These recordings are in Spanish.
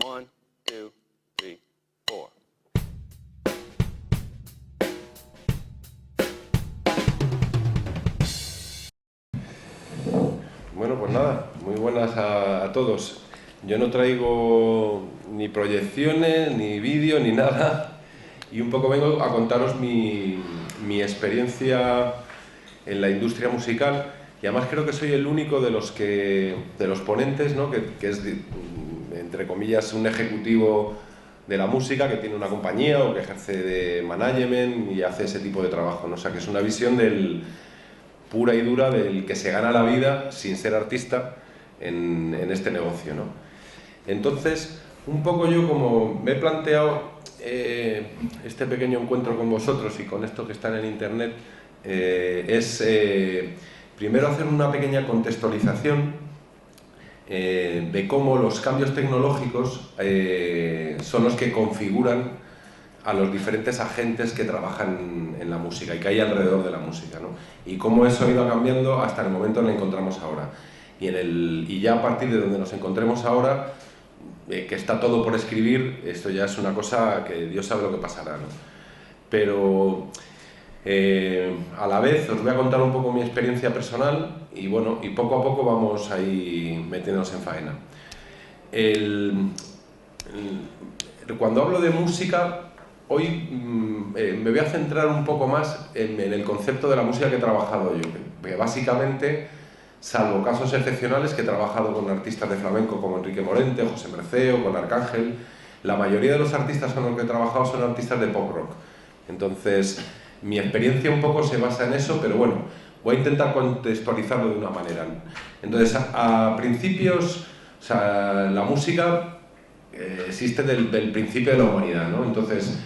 One, two, three, four. Bueno, pues nada, muy buenas a todos. Yo no traigo ni proyecciones, ni vídeo, ni nada, y un poco vengo a contaros mi experiencia en la industria musical, y además creo que soy el único de los ponentes, ¿no? que es, entre comillas, un ejecutivo de la música, que tiene una compañía o que ejerce de management y hace ese tipo de trabajo, ¿no? O sea, que es una visión pura y dura del que se gana la vida sin ser artista en este negocio, ¿no? Entonces, un poco yo como me he planteado este pequeño encuentro con vosotros y con esto que está en el internet, es primero hacer una pequeña contextualización de cómo los cambios tecnológicos son los que configuran a los diferentes agentes que trabajan en la música y que hay alrededor de la música, ¿no? Y cómo eso ha ido cambiando hasta el momento en el que encontramos ahora. Y ya a partir de donde nos encontremos ahora, que está todo por escribir, esto ya es una cosa que Dios sabe lo que pasará, ¿no? Pero a la vez os voy a contar un poco mi experiencia personal y bueno, y poco a poco vamos ahí metiéndonos en faena. Cuando hablo de música, hoy me voy a centrar un poco más en el concepto de la música que he trabajado yo, que básicamente, salvo casos excepcionales, que he trabajado con artistas de flamenco como Enrique Morente, José Merceo, con Arcángel, la mayoría de los artistas con los que he trabajado son artistas de pop rock. Entonces, mi experiencia un poco se basa en eso, pero bueno, voy a intentar contextualizarlo de una manera. Entonces, a principios, o sea, la música existe del principio de la humanidad, ¿no? Entonces,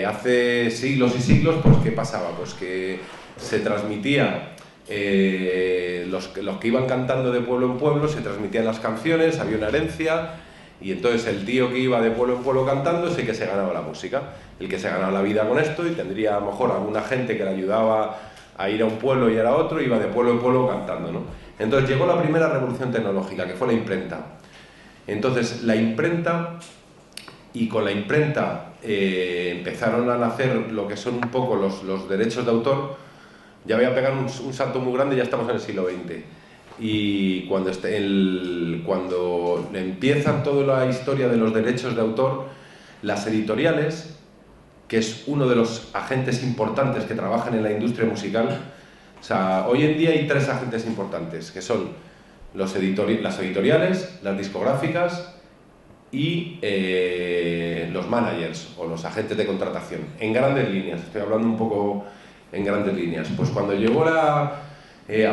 hace siglos y siglos, pues, ¿qué pasaba? Pues que se transmitía, los que iban cantando de pueblo en pueblo, se transmitían las canciones, había una herencia, y entonces el tío que iba de pueblo en pueblo cantando es el que se ganaba la música, el que se ganaba la vida con esto, y tendría a lo mejor alguna gente que le ayudaba a ir a un pueblo y a otro, iba de pueblo en pueblo cantando, ¿no? Entonces llegó la primera revolución tecnológica, que fue la imprenta. Entonces, la imprenta, y con la imprenta empezaron a nacer lo que son un poco los derechos de autor. Ya voy a pegar un salto muy grande, ya estamos en el siglo XX. Y cuando empieza toda la historia de los derechos de autor, las editoriales, que es uno de los agentes importantes que trabajan en la industria musical, o sea, hoy en día hay tres agentes importantes, que son las editoriales, las discográficas y los managers o los agentes de contratación. En grandes líneas, estoy hablando un poco en grandes líneas. Pues cuando llegó a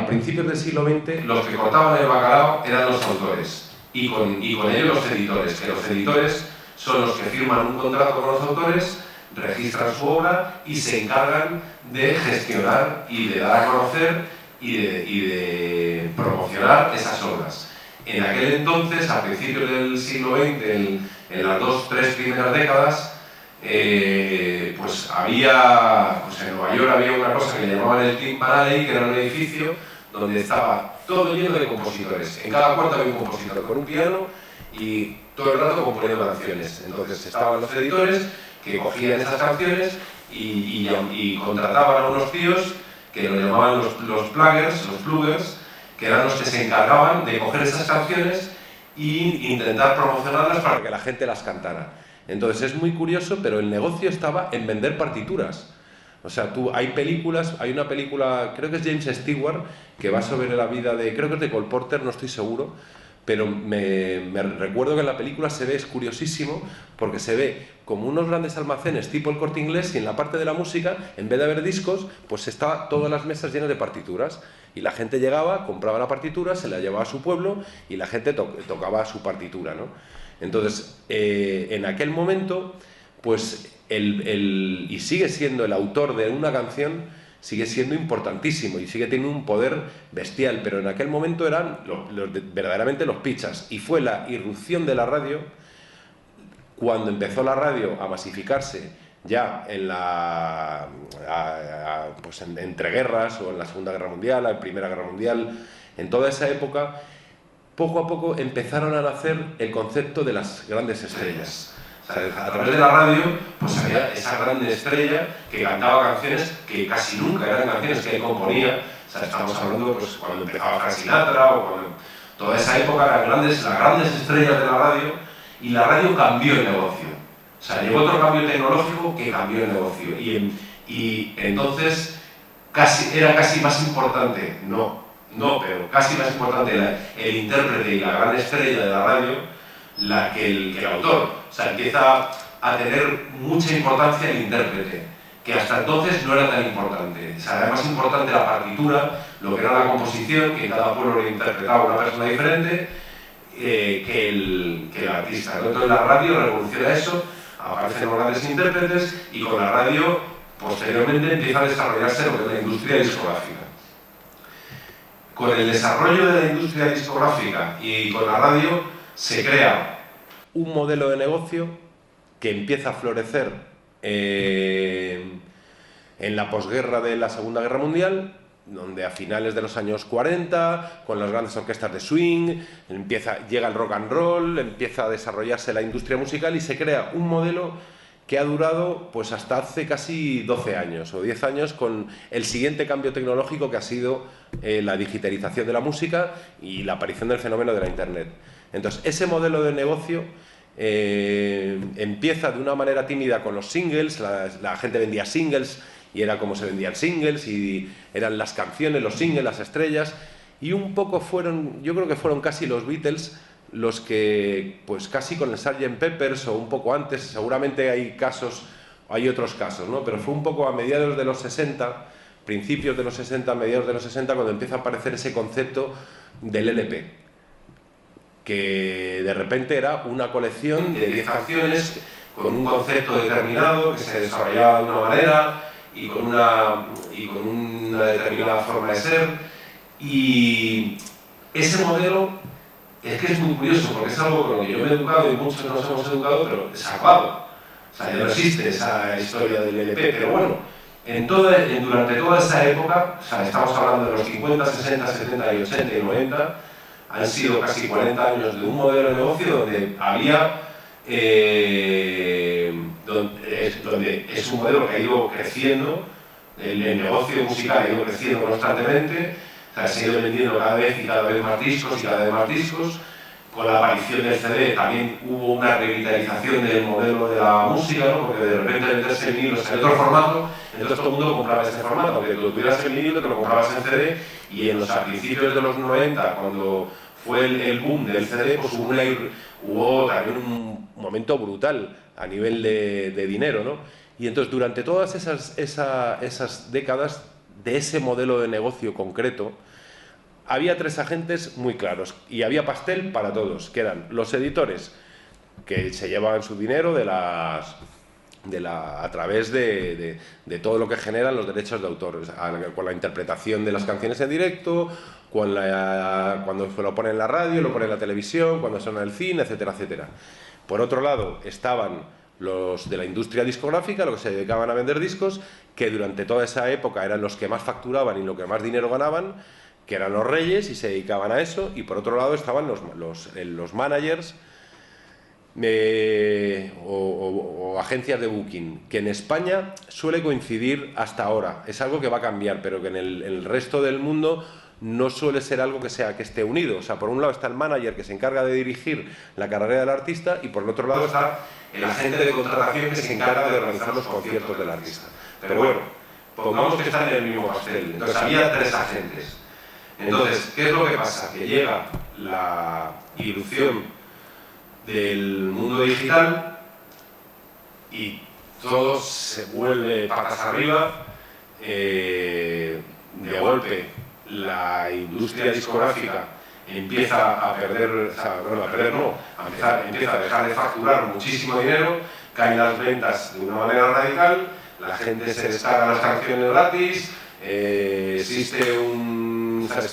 principios del siglo XX, los que cortaban el bacalao eran los autores y con ellos los editores, que los editores son los que firman un contrato con los autores, registran su obra y se encargan de gestionar y de dar a conocer y de promocionar esas obras. En aquel entonces, a principios del siglo XX, en las 2-3 primeras décadas, pues en Nueva York había una cosa que le llamaban el Tin Pan Alley, que era un edificio donde estaba todo lleno de compositores. En cada cuarto había un compositor con un piano y todo el rato componiendo canciones. Entonces estaban los editores que cogían esas canciones y contrataban a unos tíos que lo llamaban los pluggers, que eran los que se encargaban de coger esas canciones e intentar promocionarlas para que la gente las cantara. Entonces es muy curioso, pero el negocio estaba en vender partituras. O sea, hay una película, creo que es James Stewart, que va sobre la vida creo que es de Cole Porter, no estoy seguro, pero me recuerdo que en la película se ve, es curiosísimo, porque se ve como unos grandes almacenes tipo el Corte Inglés, y en la parte de la música, en vez de haber discos, pues estaba todas las mesas llenas de partituras, y la gente llegaba, compraba la partitura, se la llevaba a su pueblo, y la gente tocaba su partitura, ¿no? Entonces, en aquel momento, pues, y sigue siendo el autor de una canción, sigue siendo importantísimo y sigue teniendo un poder bestial, pero en aquel momento eran verdaderamente los pichas, y fue la irrupción de la radio cuando empezó la radio a masificarse ya entre guerras, o en la Segunda Guerra Mundial, la Primera Guerra Mundial, en toda esa época. poco a poco empezaron a nacer el concepto de las grandes estrellas. O sea, a través de la radio, pues había esa gran estrella que cantaba canciones que casi nunca eran canciones que él componía. O sea, estamos hablando pues cuando empezaba Frank Sinatra o cuando toda esa época eran las grandes estrellas de la radio, y la radio cambió el negocio. O sea, llegó otro cambio tecnológico que cambió el negocio. Y entonces era casi más importante, pero casi más importante el intérprete y la gran estrella de la radio que el autor. O sea, empieza a tener mucha importancia el intérprete, que hasta entonces no era tan importante. O sea, era más importante la partitura, lo que era la composición, que en cada pueblo lo interpretaba una persona diferente, que el artista, ¿no? Entonces la radio revoluciona eso, aparecen los grandes intérpretes, y con la radio posteriormente empieza a desarrollarse lo que es la industria discográfica. Con el desarrollo de la industria discográfica y con la radio se crea un modelo de negocio que empieza a florecer en la posguerra de la Segunda Guerra Mundial, donde a finales de los años 40, con las grandes orquestas de swing, llega el rock and roll, empieza a desarrollarse la industria musical y se crea un modelo que ha durado pues hasta hace casi 12 años o 10 años, con el siguiente cambio tecnológico que ha sido la digitalización de la música y la aparición del fenómeno de la Internet. Entonces, ese modelo de negocio empieza de una manera tímida con los singles, la gente vendía singles y era como se vendían singles y eran las canciones, los singles, las estrellas, y un poco yo creo que fueron casi los Beatles los que, pues casi con el Sgt. Peppers o un poco antes, seguramente hay otros casos, ¿no? Pero fue un poco a mediados de los 60, principios de los 60, mediados de los 60, cuando empieza a aparecer ese concepto del LP, que de repente era una colección de 10 canciones con un concepto determinado que se desarrollaba de una manera y con una determinada forma de ser, y ese modelo es que es muy curioso, porque es algo con lo que yo me he educado y muchos nos hemos educado, pero es salvado. O sea, ya no existe esa historia del LP, pero bueno, durante toda esa época, o sea, estamos hablando de los 50, 60, 70 y 80 y 90, han sido casi 40 años de un modelo de negocio donde había, donde es un modelo que ha ido creciendo, el negocio musical ha ido creciendo constantemente. O sea, se ha ido vendiendo cada vez más discos y cada vez más discos. Con la aparición del CD también hubo una revitalización del modelo de la música, ¿no? Porque de repente venderse el vinilo en otro formato, entonces todo el mundo compraba ese formato, aunque lo tuvieras en vinilo, te lo comprabas en CD, y a principios de los 90, cuando fue el boom del CD, pues hubo también un momento brutal a nivel de dinero, ¿no? Y entonces durante todas esas décadas de ese modelo de negocio concreto, había tres agentes muy claros y había pastel para todos, que eran los editores, que se llevaban su dinero a través de todo lo que generan los derechos de autor, con la interpretación de las canciones en directo, cuando se lo ponen en la radio, lo ponen en la televisión, cuando suena en el cine, etcétera, etcétera. Por otro lado estaban los de la industria discográfica, los que se dedicaban a vender discos, que durante toda esa época eran los que más facturaban y los que más dinero ganaban, que eran los reyes y se dedicaban a eso. Y por otro lado estaban los managers o agencias de booking, que en España suele coincidir hasta ahora. Es algo que va a cambiar, pero que en el resto del mundo no suele ser algo que esté unido. O sea, por un lado está el manager, que se encarga de dirigir la carrera del artista, y por el otro lado está el agente de contratación, que se encarga de organizar los conciertos del artista. Pero bueno, pongamos que están en el mismo pastel. Entonces había tres agentes. Entonces, ¿qué es lo que pasa? Que llega la irrupción del mundo digital y todo se vuelve patas arriba. De golpe, la industria discográfica empieza a perder, empieza a dejar de facturar muchísimo dinero, caen las ventas de una manera radical, la gente se descarga las canciones gratis, se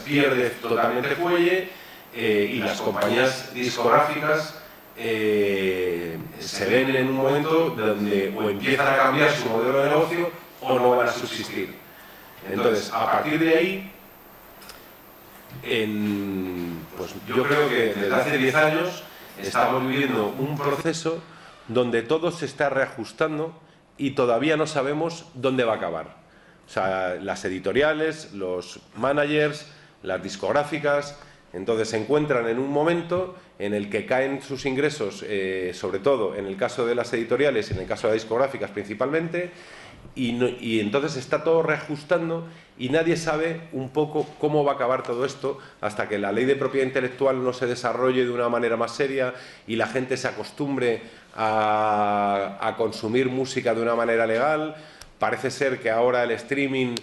pierde totalmente fuelle, y las compañías discográficas se ven en un momento donde o empiezan a cambiar su modelo de negocio o no van a subsistir. Entonces, a partir de ahí, pues yo creo que desde hace 10 años estamos viviendo un proceso donde todo se está reajustando y todavía no sabemos dónde va a acabar. O sea, las editoriales, los managers, las discográficas, entonces se encuentran en un momento en el que caen sus ingresos, sobre todo en el caso de las editoriales y en el caso de las discográficas principalmente, y entonces está todo reajustando y nadie sabe un poco cómo va a acabar todo esto hasta que la ley de propiedad intelectual no se desarrolle de una manera más seria y la gente se acostumbre a consumir música de una manera legal. Parece ser que ahora el streaming,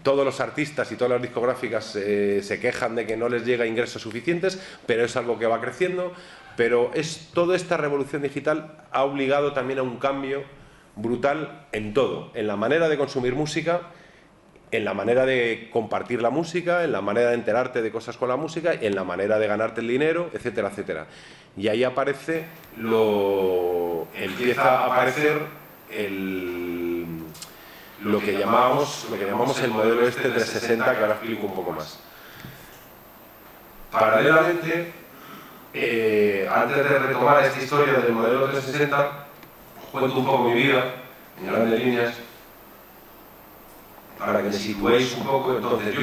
todos los artistas y todas las discográficas se quejan de que no les llega ingresos suficientes, pero es algo que va creciendo. Pero toda esta revolución digital ha obligado también a un cambio brutal en todo, en la manera de consumir música, en la manera de compartir la música, en la manera de enterarte de cosas con la música, en la manera de ganarte el dinero, etcétera, etcétera. Y ahí empieza a aparecer lo que llamamos el modelo este 360, que ahora explico un poco más. Paralelamente, antes de retomar esta historia del modelo 360, cuento un poco mi vida, en grandes líneas, para que me situéis un poco. Entonces,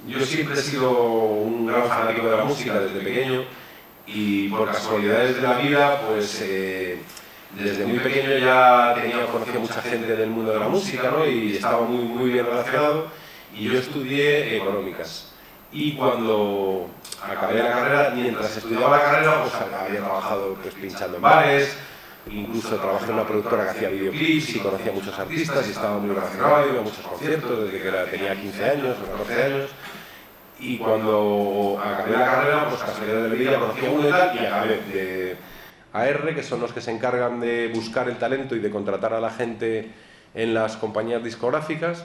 yo siempre he sido un gran fanático de la música desde pequeño, y por casualidades de la vida, pues desde muy pequeño ya conocía mucha gente del mundo de la música, ¿no? Y estaba muy bien relacionado, y yo estudié económicas. Y cuando acabé la carrera, mientras estudiaba la carrera, pues había trabajado pues, pinchando en bares, incluso trabajé en una productora que hacía videoclips y conocía a muchos artistas y estaba muy relacionado, iba a muchos conciertos desde que tenía 15 años o 14 años. Y cuando acabé la carrera, pues casualidad de la vida, conocí a uno y tal, y acabé de AR, que son los que se encargan de buscar el talento y de contratar a la gente en las compañías discográficas,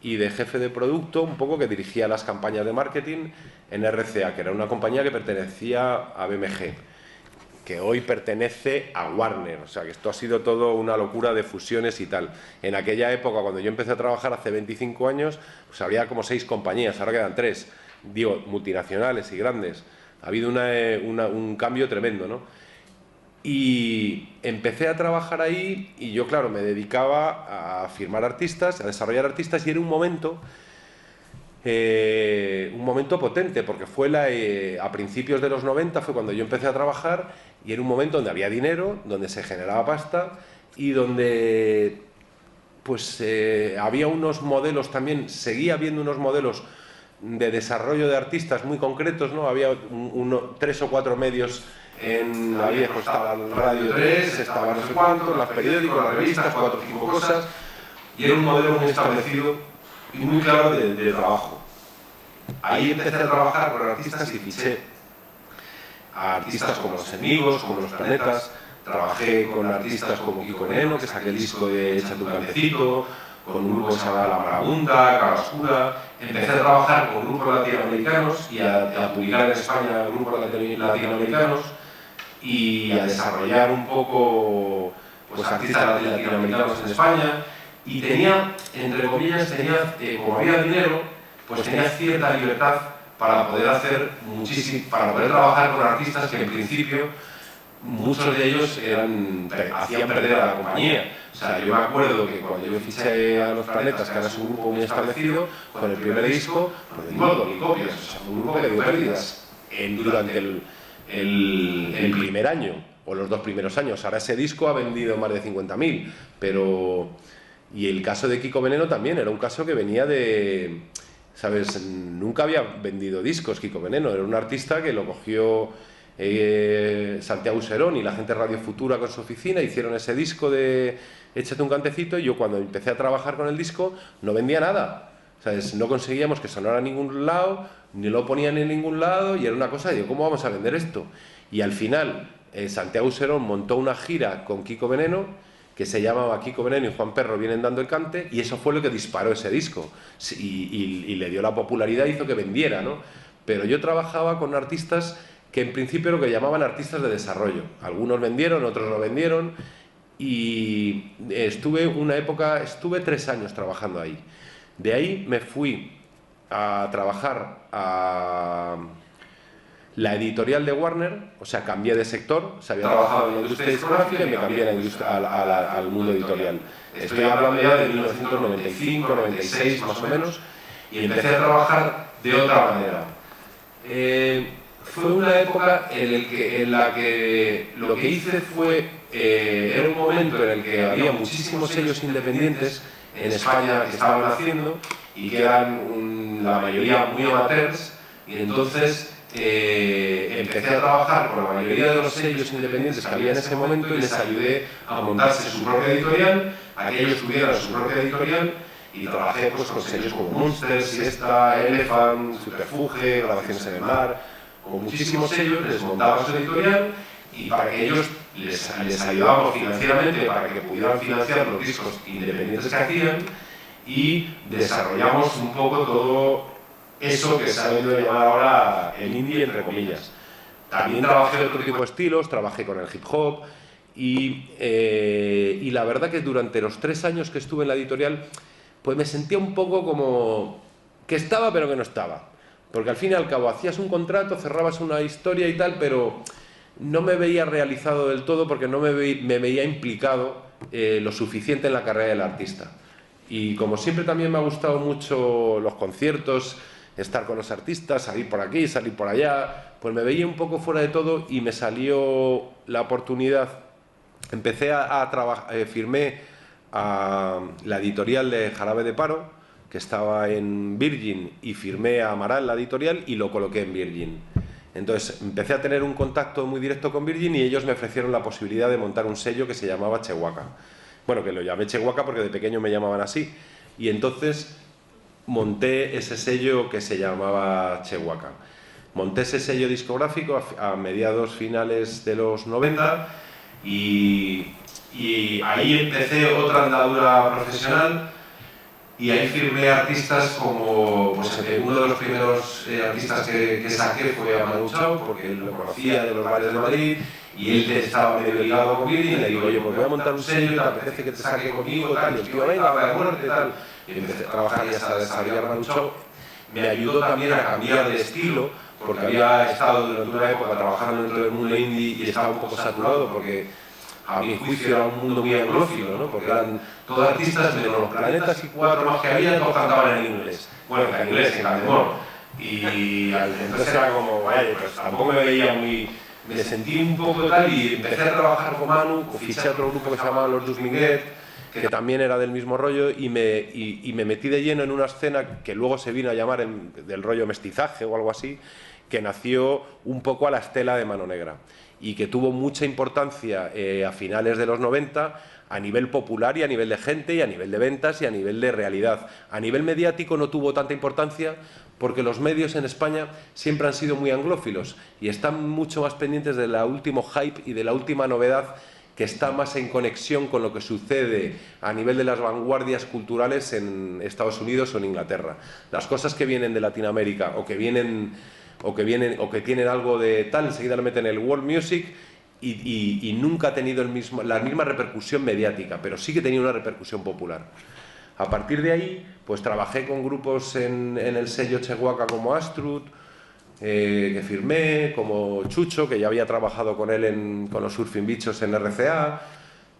y de jefe de producto, un poco que dirigía las campañas de marketing en RCA, que era una compañía que pertenecía a BMG, que hoy pertenece a Warner. O sea, que esto ha sido todo una locura de fusiones y tal. En aquella época, cuando yo empecé a trabajar hace 25 años, pues habría como 6 compañías, ahora quedan 3, digo, multinacionales y grandes. Ha habido un cambio tremendo, ¿no? Y empecé a trabajar ahí y yo, claro, me dedicaba a firmar artistas, a desarrollar artistas, y era un momento potente, porque fue a principios de los 90, fue cuando yo empecé a trabajar, y era un momento donde había dinero, donde se generaba pasta y donde pues había unos modelos también, seguía habiendo unos modelos de desarrollo de artistas muy concretos, ¿no? Había 3 o 4 medios en la vieja, estaba el Radio 3, estaba no sé cuántos, los periódicos, las revistas, 4 o 5 cosas, y era un modelo muy establecido y muy claro de trabajo. Ahí empecé a trabajar con artistas y fiché a artistas como Los Enemigos, como Los Planetas. Trabajé con artistas como Kiko Veneno, que saqué el disco de Échate un cantecito, con un grupo que se llama La Marabunta, Cara Oscura. Empecé a trabajar con grupos latinoamericanos y a publicar en España grupos latinoamericanos y a desarrollar un poco pues, artistas latinoamericanos en España. Y tenía, entre comillas, como había dinero, pues tenía cierta libertad para poder para poder trabajar con artistas que en principio muchos de ellos hacían perder a la compañía. O sea, yo me acuerdo que cuando yo fiché a Los Planetas, que ahora es un grupo muy establecido, con el primer disco, pues vendimos 2.000 copias. O sea, fue un grupo que dio pérdidas durante el primer año, o los 2 primeros años. Ahora ese disco ha vendido más de 50.000, pero... Y el caso de Kiko Veneno también, era un caso que venía de... ¿Sabes? Nunca había vendido discos Kiko Veneno, era un artista que lo cogió Santiago Userón y la gente de Radio Futura con su oficina, hicieron ese disco de Échate un cantecito, y yo cuando empecé a trabajar con el disco no vendía nada. ¿Sabes? No conseguíamos que sonara en ningún lado, ni lo ponían en ningún lado, y era una cosa, digo, ¿cómo vamos a vender esto? Y al final Santiago Userón montó una gira con Kiko Veneno, que se llamaba Kiko Veneno y Juan Perro vienen dando el cante, y eso fue lo que disparó ese disco y le dio la popularidad, hizo que vendiera, ¿no? Pero yo trabajaba con artistas que en principio lo que llamaban artistas de desarrollo. Algunos vendieron, otros no vendieron, y estuve 3 años trabajando ahí. De ahí me fui a trabajar a la editorial de Warner, o sea, cambié de sector, o sea, había trabajado en la industria discográfica y me cambié a la al mundo editorial. Estoy hablando ya de 1995, 96 más o menos, y empecé a trabajar de otra manera. Fue una época en la que lo que hice fue, era un momento en el que había muchísimos sellos independientes en España que estaban naciendo y que eran la mayoría muy amateurs, y entonces empecé a trabajar con la mayoría de los sellos independientes que había en ese momento y les ayudé a montarse su propia editorial, a que ellos tuvieran su propia editorial, y trabajé pues con sellos como Monster, Siesta, Elephant, Superfuge, Grabaciones en el Mar, con muchísimos sellos, les montaba su editorial y para que ellos les ayudábamos financieramente para que pudieran financiar los discos independientes que hacían, y desarrollamos un poco todo eso que se ha venido a llamar ahora el indie, entre comillas. También trabajé otro tipo de estilos, trabajé con el hip hop y la verdad que durante los 3 años que estuve en la editorial pues me sentía un poco como que estaba pero que no estaba, porque al fin y al cabo hacías un contrato, cerrabas una historia y tal, pero no me veía realizado del todo porque no me veía implicado lo suficiente en la carrera del artista. Y como siempre también me ha gustado mucho los conciertos, estar con los artistas, salir por aquí, salir por allá, pues me veía un poco fuera de todo y me salió la oportunidad. Empecé a trabajar, firmé a la editorial de Jarabe de Paro, que estaba en Virgin, y firmé a Amaral la editorial y lo coloqué en Virgin. Entonces empecé a tener un contacto muy directo con Virgin y ellos me ofrecieron la posibilidad de montar un sello que se llamaba Chewaka. Bueno, que lo llamé Chewaka porque de pequeño me llamaban así. Y entonces monté ese sello que se llamaba Chewaka. Monté ese sello discográfico a mediados finales de los 90 y ahí empecé otra andadura profesional. Y ahí firmé artistas como, pues uno de los primeros artistas que saqué fue a Manu Chao, porque él lo conocía de los bares de Madrid y él estaba medio ligado con Virgin, y le digo, oye, pues voy a montar un sello, ¿te apetece que te saque conmigo? Tal, y el tío, venga, para muerte, tal. Y empecé a trabajar y hasta desarrollar Manu Chao. Me ayudó también a cambiar de estilo, porque había estado durante una época trabajando dentro del mundo indie y estaba un poco saturado, porque a mi juicio era un mundo muy anglófilo, ¿no? Porque eran todos artistas, menos los Planetas y 4 más que había, todos cantaban en inglés. Bueno, en inglés, en alemán. Y entonces era como, vaya, pues tampoco me veía muy... Me sentí un poco tal y empecé a trabajar con Manu, fiché a otro grupo que se llamaba Los Dus Minguet, que también era del mismo rollo, y me metí de lleno en una escena que luego se vino a llamar del rollo mestizaje o algo así, que nació un poco a la estela de Mano Negra y que tuvo mucha importancia a finales de los 90 a nivel popular y a nivel de gente y a nivel de ventas y a nivel de realidad. A nivel mediático no tuvo tanta importancia porque los medios en España siempre han sido muy anglófilos y están mucho más pendientes del último hype y de la última novedad, que está más en conexión con lo que sucede a nivel de las vanguardias culturales en Estados Unidos o en Inglaterra. Las cosas que vienen de Latinoamérica o que tienen algo de tal, enseguida le meten el world music y nunca ha tenido la misma repercusión mediática, pero sí que tenía una repercusión popular. A partir de ahí, pues trabajé con grupos en el sello Chewaka como Astrud, que firmé, como Chucho, que ya había trabajado con él con los Surfing Bichos en RCA.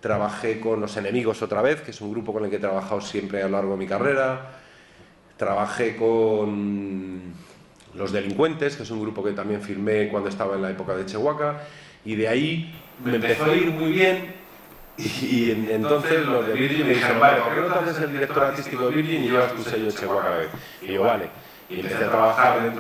Trabajé con Los Enemigos otra vez, que es un grupo con el que he trabajado siempre a lo largo de mi carrera. Trabajé con Los Delincuentes, que es un grupo que también firmé cuando estaba en la época de Chewaka, y de ahí me empezó a ir muy bien. Y entonces los de Virgin me dijeron, vale, ¿por qué no te haces el director artístico de Virgin y llevas tu sello Chewaka a la vez? Y yo, vale. Y empecé a trabajar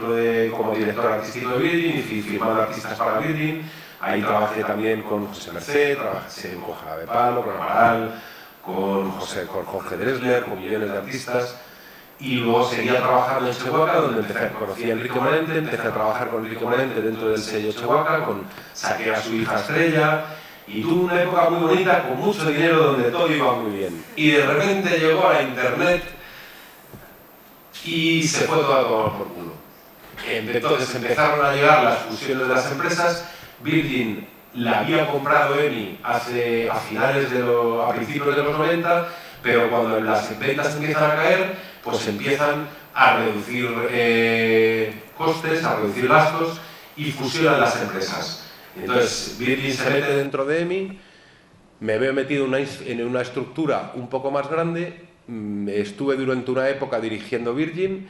como director artístico de Virgin y fui firmando artistas para Virgin. Ahí trabajé también con José Merced, trabajé con Jarabe de Palo, con Amaral, con Jorge Drexler, con millones de artistas. Y luego seguía trabajando en Chewaka, donde conocí a Enrique Morente, empecé a trabajar con Enrique Morente dentro del sello Chewaka, saqué a su hija Estrella, y tuve una época muy bonita, con mucho dinero, donde todo iba muy bien. Y de repente llegó la internet y se fue todo a tomar por culo. Entonces empezaron a llegar las fusiones de las empresas. Virgin la había comprado EMI a principios de los 90, pero cuando las ventas empiezan a caer, pues empiezan a reducir costes, a reducir gastos y fusionan las empresas. Entonces, Virgin se mete dentro de EMI, me veo metido en una estructura un poco más grande, estuve durante una época dirigiendo Virgin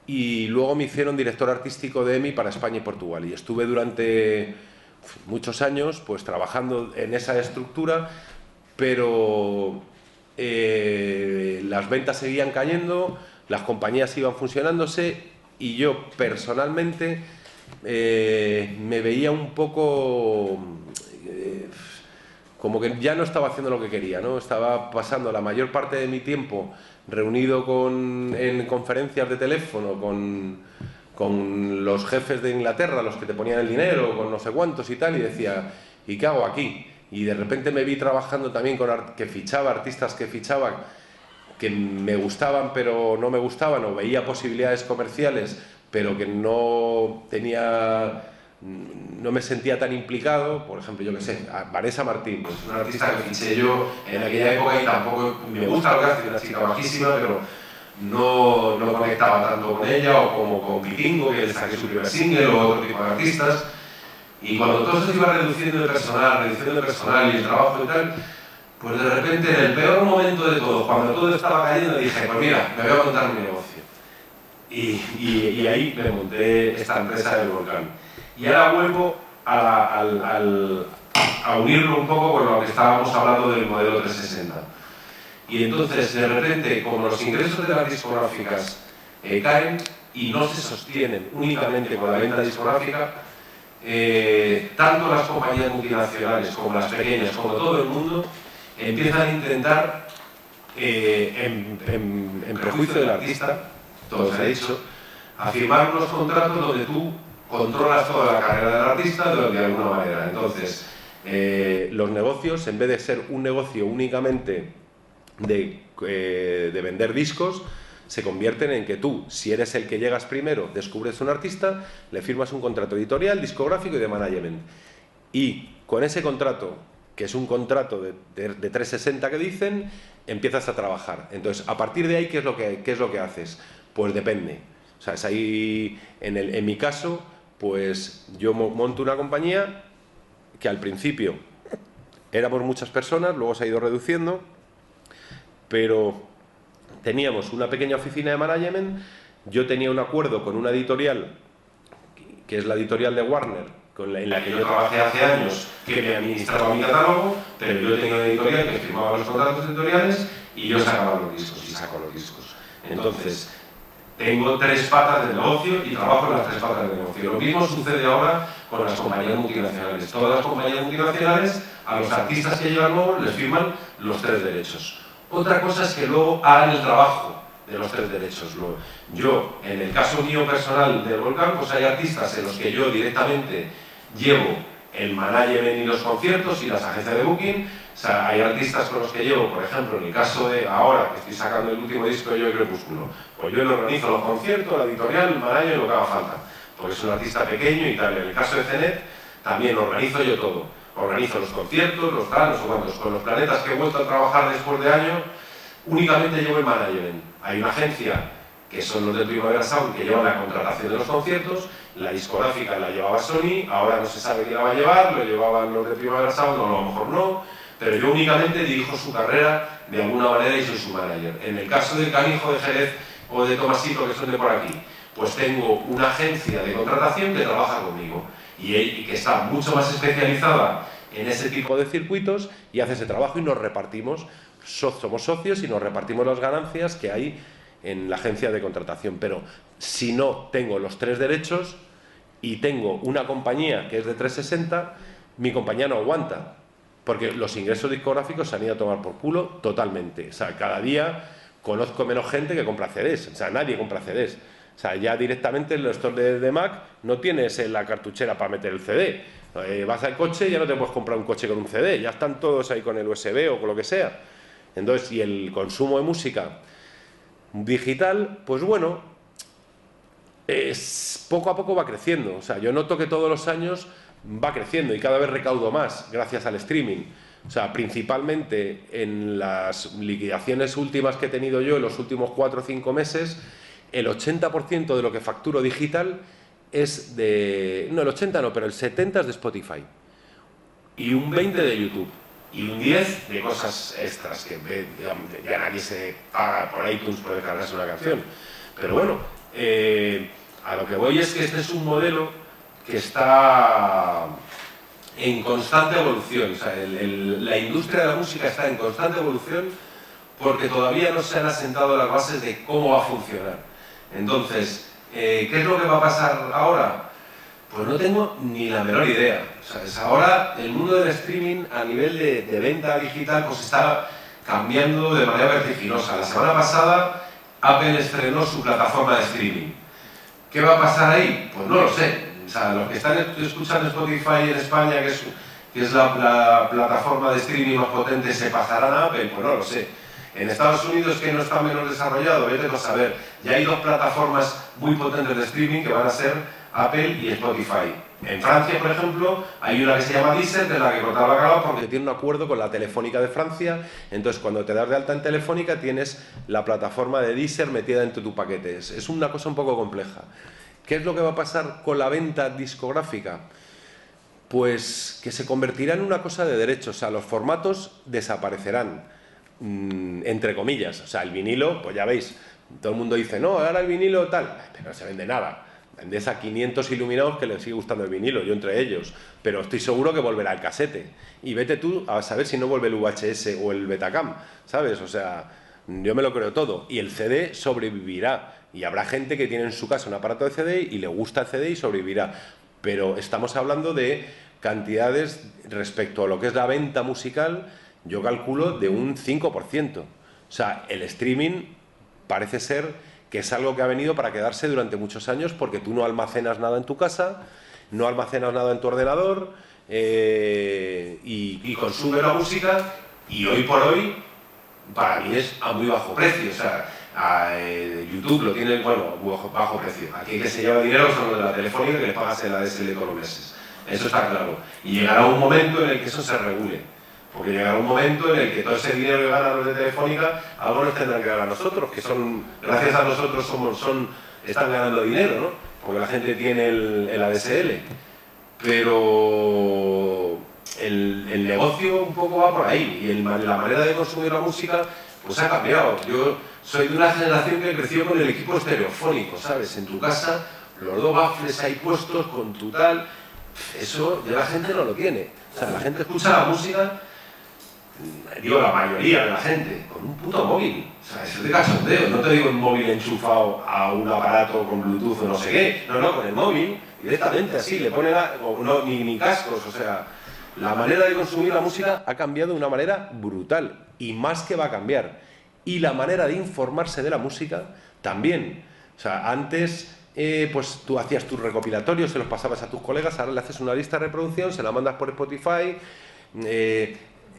y luego me hicieron director artístico de EMI para España y Portugal y estuve durante muchos años pues trabajando en esa estructura, pero las ventas seguían cayendo, las compañías iban fusionándose y yo personalmente me veía un poco como que ya no estaba haciendo lo que quería, ¿no? Estaba pasando la mayor parte de mi tiempo reunido en conferencias de teléfono con los jefes de Inglaterra, los que te ponían el dinero, con no sé cuántos y tal, y decía, ¿y qué hago aquí? Y de repente me vi trabajando también que fichaba, artistas que fichaban, que me gustaban pero no me gustaban, o veía posibilidades comerciales, pero que no me sentía tan implicado. Por ejemplo, yo que sé, Vanessa Martín, pues una artista que fiché yo en aquella época y tampoco me gusta lo que hace, una chica bajísima, pero no conectaba tanto con ella o como con Pitingo, que le saqué su primer single, o otro tipo de artistas. Y cuando todo se iba reduciendo de personal y el trabajo y tal, pues de repente, en el peor momento de todo, cuando todo estaba cayendo, dije, pues mira, me voy a montar mi negocio. Y ahí me monté esta empresa del Volcán. Y ahora vuelvo a unirlo un poco con lo que estábamos hablando del modelo 360. Y entonces, de repente, como los ingresos de las discográficas caen y no se sostienen únicamente con la venta discográfica, tanto las compañías multinacionales como las pequeñas, como todo el mundo, empiezan a intentar, en prejuicio del artista, todo se ha dicho, a firmar unos contratos donde tú controlas toda la carrera del artista de alguna manera. Entonces, los negocios, en vez de ser un negocio únicamente de vender discos, se convierten en que tú, si eres el que llegas primero, descubres un artista, le firmas un contrato editorial, discográfico y de management. Y con ese contrato, que es un contrato de 360 que dicen, empiezas a trabajar. Entonces, a partir de ahí, ¿qué es lo que haces? Pues depende. O sea, es ahí, en mi caso, pues yo monto una compañía que al principio éramos muchas personas, luego se ha ido reduciendo, pero teníamos una pequeña oficina de management, yo tenía un acuerdo con una editorial, que es la editorial de Warner, en la que yo trabajé hace años, que me administraba mi catálogo, pero yo tenía una editorial que firmaba los contratos editoriales y yo sacaba los discos y saco los discos. Entonces, tengo 3 patas del negocio y trabajo en las 3 patas del negocio. Lo mismo sucede ahora con las compañías multinacionales. Todas las compañías multinacionales, a los artistas que llevan nuevos, les firman los 3 derechos. Otra cosa es que luego hagan el trabajo de los 3 derechos. Yo, en el caso mío personal del Volcán, pues hay artistas en los que yo directamente llevo el management y los conciertos y las agencias de booking. O sea, hay artistas con los que llevo, por ejemplo, en el caso de ahora que estoy sacando el último disco yo de Crepúsculo, pues yo le organizo los conciertos, la editorial, el management, lo que haga falta, porque es un artista pequeño y tal. En el caso de Cenet, también organizo yo todo. Organizo los conciertos, los tal, no sé cuántos. Con los planetas que he vuelto a trabajar después de años, únicamente llevo el management. Hay una agencia, que son los de Primavera Sound, que llevan la contratación de los conciertos. La discográfica la llevaba Sony, ahora no se sabe quién la va a llevar, lo llevaban los de Primavera Sound, o a lo mejor no, pero yo únicamente dirijo su carrera de alguna manera y soy su manager. En el caso del Canijo de Jerez o de Tomasito, que son de por aquí, pues tengo una agencia de contratación que trabaja conmigo y que está mucho más especializada en ese tipo de circuitos y hace ese trabajo y nos repartimos, somos socios y nos repartimos las ganancias que hay en la agencia de contratación. Pero si no tengo los 3 derechos y tengo una compañía que es de 360, mi compañía no aguanta, porque los ingresos discográficos se han ido a tomar por culo totalmente. O sea, cada día conozco menos gente que compra CDs, o sea, nadie compra CDs. O sea, ya directamente en los stores de Mac no tienes la cartuchera para meter el CD. Vas al coche y ya no te puedes comprar un coche con un CD, ya están todos ahí con el USB o con lo que sea. Entonces, y el consumo de música digital, pues bueno, poco a poco va creciendo. O sea, yo noto que todos los años va creciendo y cada vez recaudo más gracias al streaming. O sea, principalmente en las liquidaciones últimas que he tenido yo en los últimos 4 o 5 meses, el 80% de lo que facturo digital es de... No, el 80 no, pero el 70 es de Spotify. Y un 20 de YouTube. Y un 10 de cosas extras, que ya nadie se paga por iTunes por descargarse una canción. Pero bueno, a lo que voy es que este es un modelo que está en constante evolución. O sea, la industria de la música está en constante evolución porque todavía no se han asentado las bases de cómo va a funcionar. Entonces, ¿qué es lo que va a pasar ahora? Pues no tengo ni la menor idea. ¿Sabes? Ahora el mundo del streaming a nivel de venta digital pues está cambiando de manera vertiginosa. La semana pasada Apple estrenó su plataforma de streaming. ¿Qué va a pasar ahí? Pues no lo sé. O sea, los que están escuchando Spotify en España, que es la plataforma de streaming más potente, ¿se pasarán a Apple? Pues no lo sé. En Estados Unidos, que no está menos desarrollado, vete a saber. Ya hay dos plataformas muy potentes de streaming que van a ser Apple y Spotify. En Francia, por ejemplo, hay una que se llama Deezer, de la que contaba Carlos, porque tiene un acuerdo con la Telefónica de Francia. Entonces, cuando te das de alta en Telefónica, tienes la plataforma de Deezer metida dentro de tu paquete. Es una cosa un poco compleja. ¿Qué es lo que va a pasar con la venta discográfica? Pues que se convertirá en una cosa de derechos. O sea, los formatos desaparecerán, entre comillas. O sea, el vinilo, pues ya veis, todo el mundo dice, no, ahora el vinilo tal, pero no se vende nada. Vendes a 500 iluminados que les sigue gustando el vinilo, yo entre ellos, pero estoy seguro que volverá el casete. Y vete tú a saber si no vuelve el VHS o el Betacam, ¿sabes? O sea, yo me lo creo todo. Y el CD sobrevivirá. Y habrá gente que tiene en su casa un aparato de CD y le gusta el CD y sobrevivirá. Pero estamos hablando de cantidades respecto a lo que es la venta musical, yo calculo de un 5%. O sea, el streaming parece ser que es algo que ha venido para quedarse durante muchos años porque tú no almacenas nada en tu casa, no almacenas nada en tu ordenador y consumes la música y hoy por hoy para mí es a muy bajo precio. O sea, YouTube lo tiene, bueno, bajo precio. Aquí el que se lleva dinero son los de la Telefónica que les pagas el ADSL con los meses. Eso está claro. Y llegará un momento en el que eso se regule. Porque llegará un momento en el que todo ese dinero que ganan los de Telefónica, algo nos tendrán que dar a nosotros, que son, gracias a nosotros están ganando dinero, ¿no? Porque la gente tiene el ADSL. Pero el negocio un poco va por ahí, y la manera de consumir la música pues ha cambiado. Yo soy de una generación que creció con el equipo estereofónico, ¿sabes? En tu casa, los dos baffles ahí puestos con tu tal. Eso ya la gente no lo tiene. O sea, la gente escucha la música, digo la mayoría de la gente, con un puto móvil. O sea, eso es de cachondeo. No te digo un móvil enchufado a un aparato con Bluetooth o no sé qué. No, con el móvil, directamente así, le ponen ni cascos. O sea, la manera de consumir la música ha cambiado de una manera brutal. Y más que va a cambiar. Y la manera de informarse de la música también. O sea, antes pues tú hacías tus recopilatorios, se los pasabas a tus colegas, ahora le haces una lista de reproducción, se la mandas por Spotify.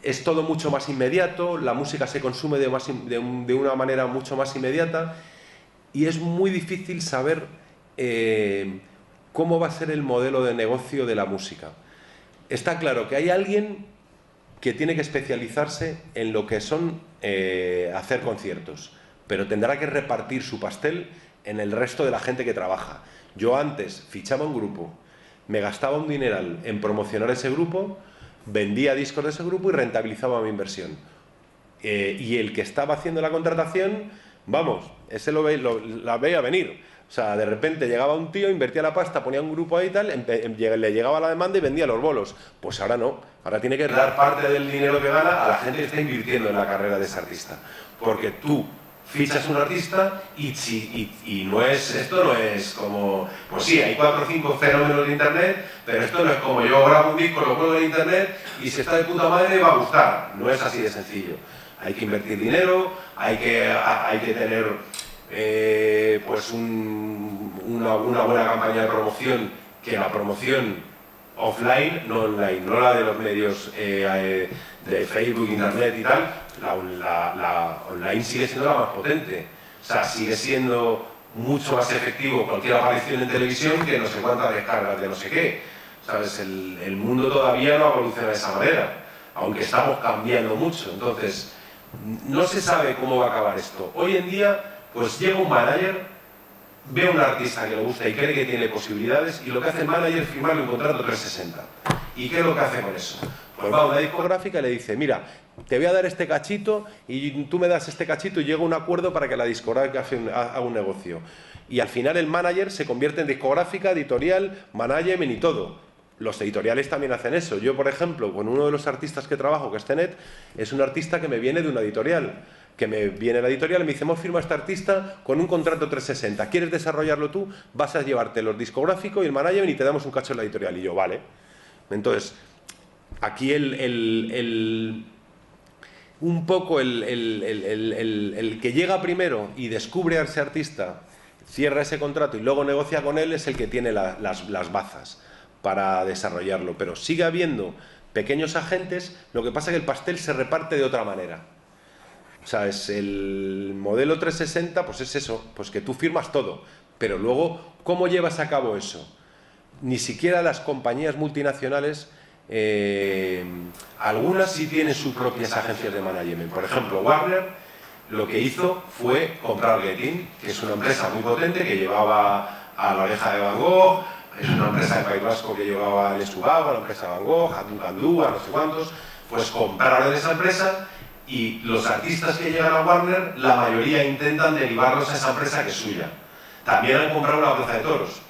Es todo mucho más inmediato, la música se consume de una manera mucho más inmediata y es muy difícil saber cómo va a ser el modelo de negocio de la música. Está claro que hay alguien que tiene que especializarse en lo que son hacer conciertos, pero tendrá que repartir su pastel en el resto de la gente que trabaja. Yo antes fichaba un grupo, me gastaba un dineral en promocionar ese grupo, vendía discos de ese grupo y rentabilizaba mi inversión. Y el que estaba haciendo la contratación, vamos, ese la veía venir. O sea, de repente llegaba un tío, invertía la pasta, ponía un grupo ahí y tal, le llegaba la demanda y vendía los bolos. Pues ahora no, ahora tiene que dar parte del dinero que gana a la gente que está invirtiendo en la carrera de ese artista. Porque tú fichas un artista y no es, esto no es como, pues sí, hay 4 o 5 fenómenos de internet, pero esto no es como yo grabo un disco, lo pongo en internet y si está de puta madre va a gustar. No es así de sencillo. Hay que invertir dinero, hay que tener pues una buena campaña de promoción, que la promoción offline, no online, no la de los medios de Facebook, internet y tal, la online sigue siendo la más potente. O sea, sigue siendo mucho más efectivo cualquier aparición en televisión que no sé cuántas descargas de no sé qué. ¿Sabes? El mundo todavía no evoluciona de esa manera, aunque estamos cambiando mucho. Entonces, no se sabe cómo va a acabar esto. Hoy en día, pues llega un manager ve a un artista que le gusta y cree que tiene posibilidades, y lo que hace el manager es firmarle un contrato 360. ¿Y qué es lo que hace con eso? Pues va a una discográfica y le dice, mira, te voy a dar este cachito y tú me das este cachito y llega a un acuerdo para que la discográfica haga un negocio. Y al final el manager se convierte en discográfica, editorial, management y todo. Los editoriales también hacen eso. Yo, por ejemplo, con uno de los artistas que trabajo, que es Tenet, es un artista que me viene de una editorial. Que me viene la editorial y me dice, hemos firmado a este artista con un contrato 360. ¿Quieres desarrollarlo tú? Vas a llevarte los discográficos y el management y te damos un cacho en la editorial. Y yo, vale. Entonces, aquí un poco el que llega primero y descubre a ese artista, cierra ese contrato y luego negocia con él, es el que tiene las bazas para desarrollarlo. Pero sigue habiendo pequeños agentes, lo que pasa es que el pastel se reparte de otra manera. O sea, es el modelo 360, pues es eso, pues que tú firmas todo, pero luego, ¿cómo llevas a cabo eso? Ni siquiera las compañías multinacionales, algunas sí tienen sus propias agencias de management. Por ejemplo, Warner lo que hizo fue comprar Getin, que es una empresa muy potente que llevaba a La Oreja de Van Gogh, es una empresa de País Vasco que llevaba a Lesubao, a la empresa de Van Gogh, a Tucandú, a no sé cuántos, pues compraron esa empresa. Y los artistas que llegan a Warner, la mayoría intentan derivarlos a esa empresa que es suya. También han comprado una plaza de toros.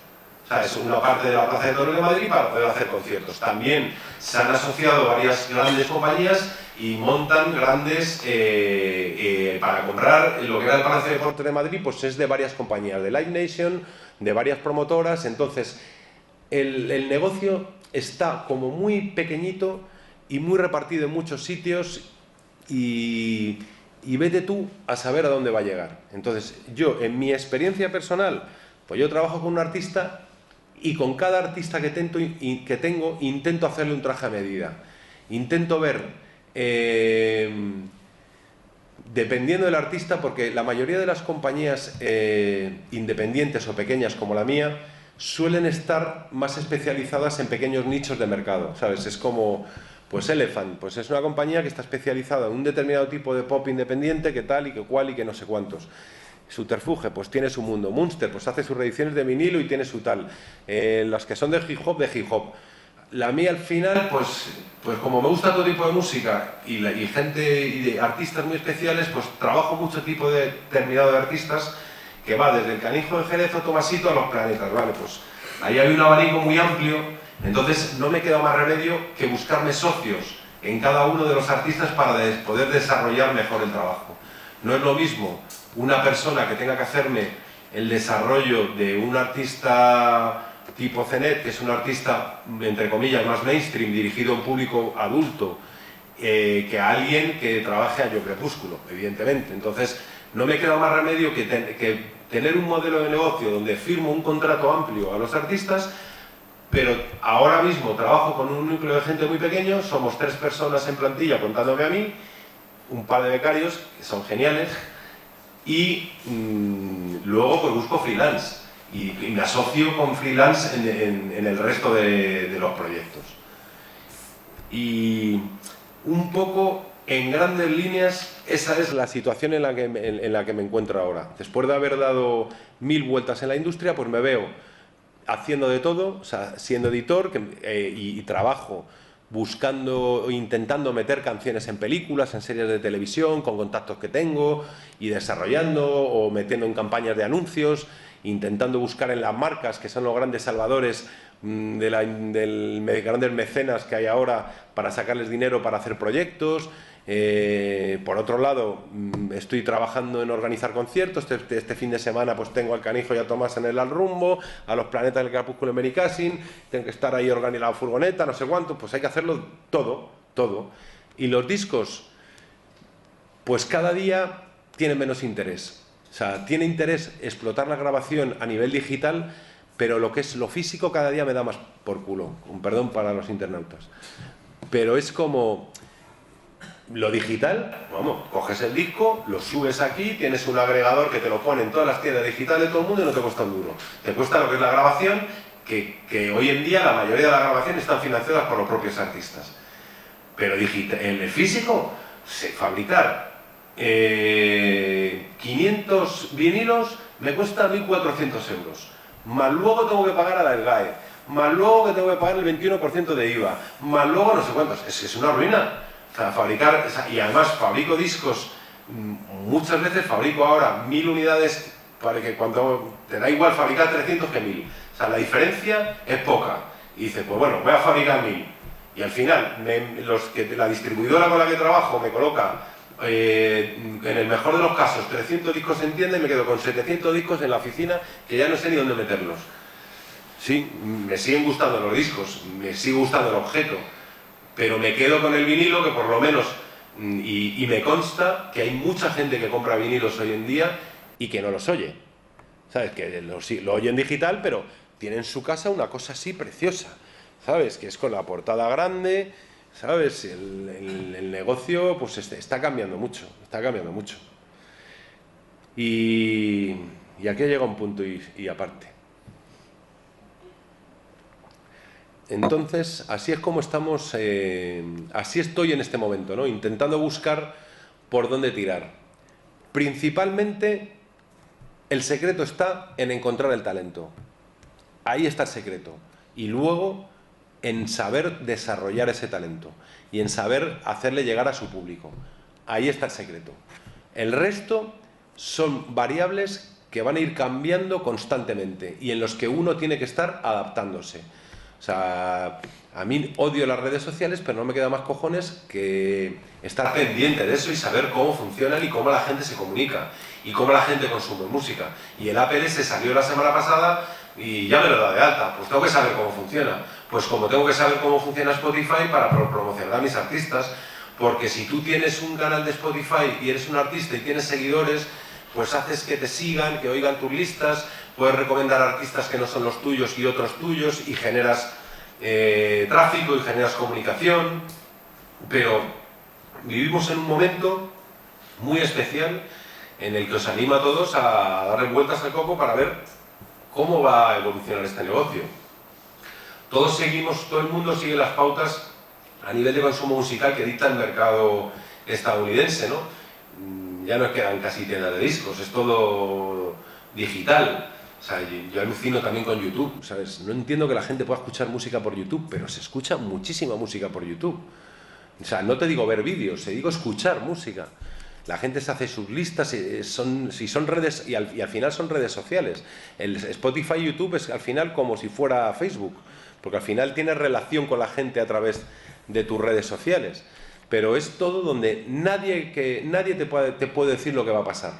O sea, es una parte de la plaza de toros de Madrid para poder hacer conciertos. También se han asociado varias grandes compañías y montan grandes... para comprar lo que era el Palacio de Deportes de Madrid, pues es de varias compañías, de Live Nation, de varias promotoras. Entonces, el negocio está como muy pequeñito y muy repartido en muchos sitios. Y vete tú a saber a dónde va a llegar. Entonces, yo, en mi experiencia personal, pues yo trabajo con un artista y con cada artista que tengo intento hacerle un traje a medida. Intento ver, dependiendo del artista, porque la mayoría de las compañías independientes o pequeñas como la mía suelen estar más especializadas en pequeños nichos de mercado, ¿sabes? Es como... Pues Elephant, pues es una compañía que está especializada en un determinado tipo de pop independiente, que tal y que cual y que no sé cuántos. Subterfuge, pues tiene su mundo. Munster, pues hace sus reediciones de vinilo y tiene su tal. Las que son de hip hop, de hip hop. La mía al final, pues como me gusta todo tipo de música y gente y de artistas muy especiales, pues trabajo mucho tipo de determinado de artistas que va desde el Canijo de Jerez o Tomasito a Los Planetas, ¿vale? Pues ahí hay un abanico muy amplio. Entonces no me queda más remedio que buscarme socios en cada uno de los artistas para poder desarrollar mejor el trabajo. No es lo mismo una persona que tenga que hacerme el desarrollo de un artista tipo Zenet, que es un artista, entre comillas, más mainstream, dirigido a un público adulto, que a alguien que trabaje a Yo Crepúsculo, evidentemente. Entonces no me queda más remedio que tener un modelo de negocio donde firmo un contrato amplio a los artistas. Pero ahora mismo trabajo con un núcleo de gente muy pequeño, somos 3 personas en plantilla contándome a mí, un par de becarios que son geniales y luego pues busco freelance y me asocio con freelance en el resto de los proyectos. Y un poco, en grandes líneas, esa es la situación en la que me encuentro ahora. Después de haber dado 1000 vueltas en la industria, pues me veo haciendo de todo, o sea, siendo editor y trabajo buscando, intentando meter canciones en películas, en series de televisión, con contactos que tengo y desarrollando o metiendo en campañas de anuncios, intentando buscar en las marcas, que son los grandes salvadores grandes mecenas que hay ahora para sacarles dinero para hacer proyectos. Por otro lado, estoy trabajando en organizar conciertos. Este fin de semana pues tengo al Canijo y a Tomás en el Al Rumbo, a Los Planetas del Crepúsculo en Benicassin, tengo que estar ahí organizando la furgoneta, no sé cuánto, pues hay que hacerlo todo. Y los discos, pues cada día tienen menos interés. O sea, tiene interés explotar la grabación a nivel digital, pero lo que es lo físico cada día me da más por culo, con perdón para los internautas. Pero es como... Lo digital, vamos, coges el disco, lo subes aquí, tienes un agregador que te lo pone en todas las tiendas digitales de todo el mundo y no te cuesta un duro. Te cuesta lo que es la grabación, que hoy en día la mayoría de las grabaciones están financiadas por los propios artistas. Pero en el físico, fabricar 15 500 vinilos me cuesta 1.400 euros. Más luego tengo que pagar a la ELGAE, más luego que tengo que pagar el 21% de IVA, más luego no sé cuántos. Es una ruina. O sea, fabricar, y además fabrico discos, muchas veces fabrico ahora 1000 unidades, para que cuando te da igual fabricar 300 que 1000. O sea, la diferencia es poca. Y dices, pues bueno, voy a fabricar 1000. Y al final, la distribuidora con la que trabajo me coloca, en el mejor de los casos, 300 discos en tienda y me quedo con 700 discos en la oficina que ya no sé ni dónde meterlos. Sí, me siguen gustando los discos, me sigue gustando el objeto, pero me quedo con el vinilo que por lo menos, y me consta que hay mucha gente que compra vinilos hoy en día y que no los oye. ¿Sabes? Que lo oyen digital, pero tiene en su casa una cosa así preciosa, ¿sabes? Que es con la portada grande, ¿sabes? El negocio pues está cambiando mucho, está cambiando mucho. Y aquí llega un punto y aparte. Entonces, así es como estamos, así estoy en este momento, ¿no? Intentando buscar por dónde tirar. Principalmente, el secreto está en encontrar el talento. Ahí está el secreto. Y luego, en saber desarrollar ese talento y en saber hacerle llegar a su público. Ahí está el secreto. El resto son variables que van a ir cambiando constantemente y en los que uno tiene que estar adaptándose. O sea, a mí odio las redes sociales, pero no me queda más cojones que estar pendiente de eso y saber cómo funcionan y cómo la gente se comunica y cómo la gente consume música. Y el APLS salió la semana pasada y ya me lo da de alta, pues tengo que saber cómo funciona. Pues como tengo que saber cómo funciona Spotify para promocionar a mis artistas, porque si tú tienes un canal de Spotify y eres un artista y tienes seguidores, pues haces que te sigan, que oigan tus listas, puedes recomendar artistas que no son los tuyos y otros tuyos y generas tráfico y generas comunicación, pero vivimos en un momento muy especial en el que os animo a todos a darle vueltas al coco para ver cómo va a evolucionar este negocio. Todo el mundo sigue las pautas a nivel de consumo musical que dicta el mercado estadounidense, ¿no? Ya no quedan casi tiendas de discos, es todo digital. O sea, yo alucino también con YouTube, ¿sabes? No entiendo que la gente pueda escuchar música por YouTube, pero se escucha muchísima música por YouTube. O sea, no te digo ver vídeos, te digo escuchar música. La gente se hace sus listas, si son redes, y al final son redes sociales. El Spotify y YouTube es al final como si fuera Facebook, porque al final tienes relación con la gente a través de tus redes sociales. Pero es todo donde nadie te puede decir lo que va a pasar.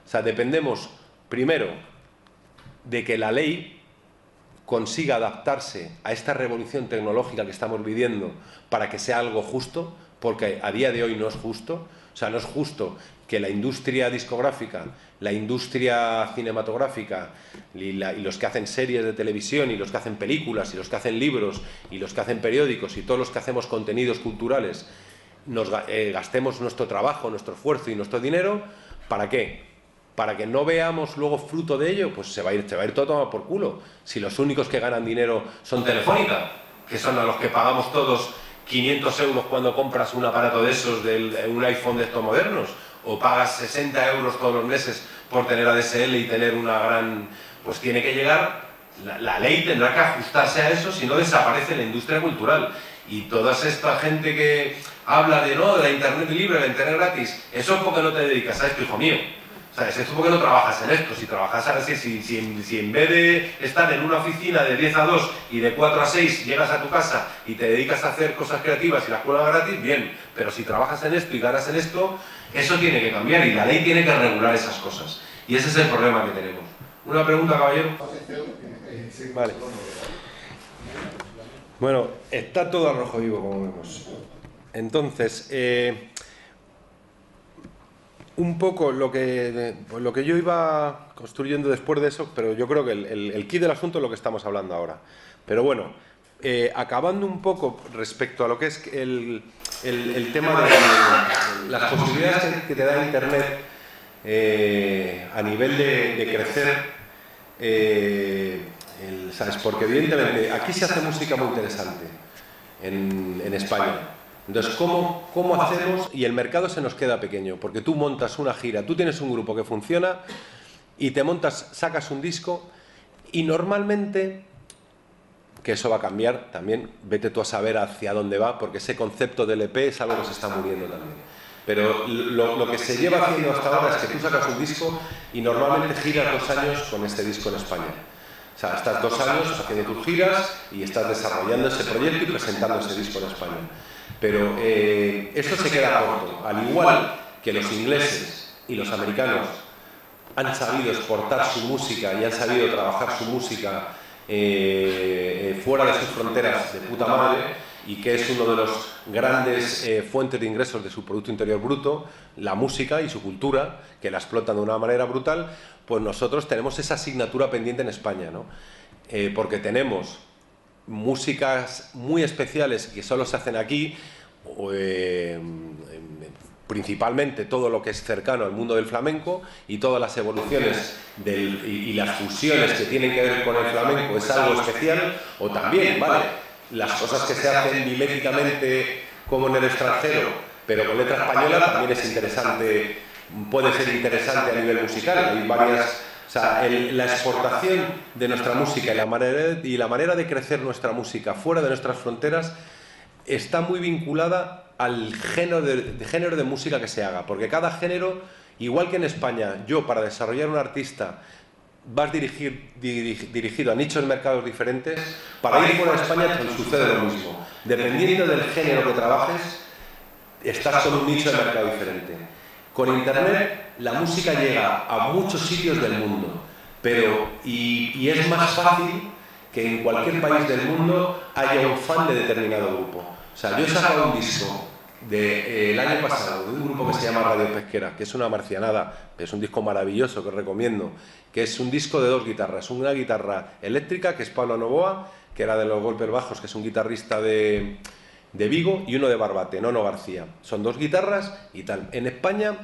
O sea, dependemos, primero, de que la ley consiga adaptarse a esta revolución tecnológica que estamos viviendo para que sea algo justo, porque a día de hoy no es justo. O sea, no es justo que la industria discográfica, la industria cinematográfica y los que hacen series de televisión y los que hacen películas y los que hacen libros y los que hacen periódicos y todos los que hacemos contenidos culturales gastemos nuestro trabajo, nuestro esfuerzo y nuestro dinero. ¿Para qué? Para que no veamos luego fruto de ello, pues se va a ir todo tomado por culo. Si los únicos que ganan dinero son Telefónica, que son a los que pagamos todos 500 euros cuando compras un aparato de esos, un iPhone de estos modernos, o pagas 60 euros todos los meses por tener ADSL y tener una gran... Pues tiene que llegar, la ley tendrá que ajustarse a eso, si no desaparece la industria cultural. Y toda esta gente que habla de la internet libre, la internet gratis, eso es porque no te dedicas a esto, hijo mío. ¿Sabes? Esto es porque no trabajas en esto. Si trabajas así, si en vez de estar en una oficina de 10 a 2 y de 4 a 6 llegas a tu casa y te dedicas a hacer cosas creativas y la escuela gratis, bien. Pero si trabajas en esto y ganas en esto, eso tiene que cambiar y la ley tiene que regular esas cosas. Y ese es el problema que tenemos. ¿Una pregunta, caballero? Vale. Bueno, está todo a rojo vivo, como vemos. Entonces, un poco lo que yo iba construyendo después de eso, pero yo creo que el key del asunto es lo que estamos hablando ahora. Pero bueno, acabando un poco respecto a lo que es el tema de las posibilidades que te da Internet a nivel de crecer, ¿sabes? Porque evidentemente aquí se hace música muy interesante en España. Entonces, ¿cómo hacemos? Y el mercado se nos queda pequeño, porque tú montas una gira, tú tienes un grupo que funciona y te montas, sacas un disco y normalmente, que eso va a cambiar también, vete tú a saber hacia dónde va, porque ese concepto del EP es algo que se está muriendo también. Pero lo que se lleva haciendo hasta ahora es que tú sacas un disco y normalmente giras 2 años con este disco en España. O sea, estás 2 años haciendo tus giras y estás desarrollando ese proyecto y presentando ese disco en España. Pero esto se queda corto. Al igual que los ingleses y los americanos han sabido exportar su música y han sabido trabajar su música fuera de sus fronteras de puta madre, y que es uno de los grandes fuentes de ingresos de su Producto Interior Bruto, la música y su cultura, que la explotan de una manera brutal, pues nosotros tenemos esa asignatura pendiente en España, ¿no? Porque tenemos músicas muy especiales que solo se hacen aquí, principalmente todo lo que es cercano al mundo del flamenco, y todas las evoluciones y las fusiones que tienen que ver con el flamenco es algo especial, o también, ¿vale?, las cosas que se hacen miméticamente como en el extranjero, pero con letra española también es interesante, puede ser interesante a nivel musical. Hay varias, o sea, la exportación de nuestra música y la manera de crecer nuestra música fuera de nuestras fronteras está muy vinculada al género de música que se haga, porque cada género, igual que en España, yo para desarrollar un artista vas dirigido a nichos de mercados diferentes, para ir fuera de España sucede lo mismo. Dependiendo del género que trabajes, estás con un nicho de mercado diferente. Con Internet la música llega a muchos sitios del mundo, y es más fácil que en cualquier país del mundo haya un fan de determinado grupo. O sea, yo he sacado un disco el año pasado de un grupo que se llama Radio Pesquera, que es una marcianada, es un disco maravilloso que os recomiendo, que es un disco de 2 guitarras, una guitarra eléctrica, que es Pablo Novoa, que era de los Golpes Bajos, que es un guitarrista de Vigo, y uno de Barbate, Nono García. Son 2 guitarras y tal. En España